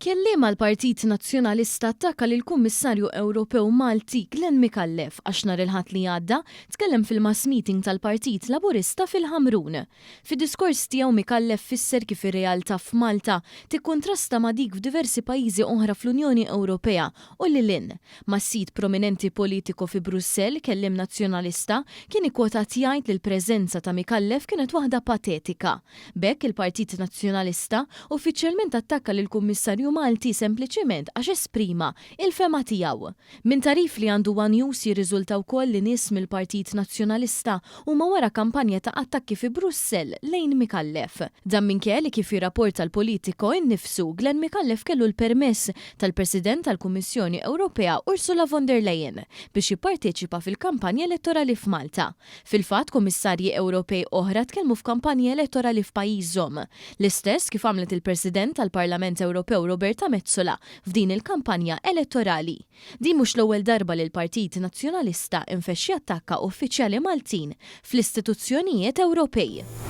Kelliema l-Partit Nazzjonalista attakka lill-Kummissarju Ewropew Malti Glenn Mikallef għax nhar il-Ħadd li għadda tkellem fil-mass meeting tal-Partit Laburista fil-Ħamrun. Fid-diskors tiegħu Mikallef fisser kif ir-realtà f'Malta tikkuntrasta ma' dik f'diversi pajjiżi oħra fl-Unjoni Ewropea u lil ma' sit prominenti politiku fi Brussell kelliem nazzjonalista kien ikkwotat jgħid li l-preżenza ta' Mikallef kienet waħda patetika. B'hekk il-Partit Nazzjonalista uffiċjalment attakka lill-Kummissarju Malti sempliċiment għax esprima il-fema tiegħu. Min tarif li għandu One News jirriżulta wkoll li nies mill-Partit Nazzjonalista huma wara kampanja ta' attakki fi Brussell lejn Mikallef. Dan minkejja li kif jirrapporta l-Politico innifsu Glenn Mikallef kellu l-permess tal-President tal-Kummissjoni Ewropea Ursula von der Leyen biex jipparteċipa fil-kampanja elettorali f'Malta. Fil-fatt Kummissarji Ewropej oħra tkellmu f'kampanja elettorali f'pajjiżhom. L-istess kif għamlet il-President tal-Parlament Ewropew Roberta Metsola f'din il-kampanja elettorali. Din mhux l-ewwel darba li l-Partit Nazzjonalista infexxi attakka uffiċjali Maltin fl-istituzzjonijiet Ewropej.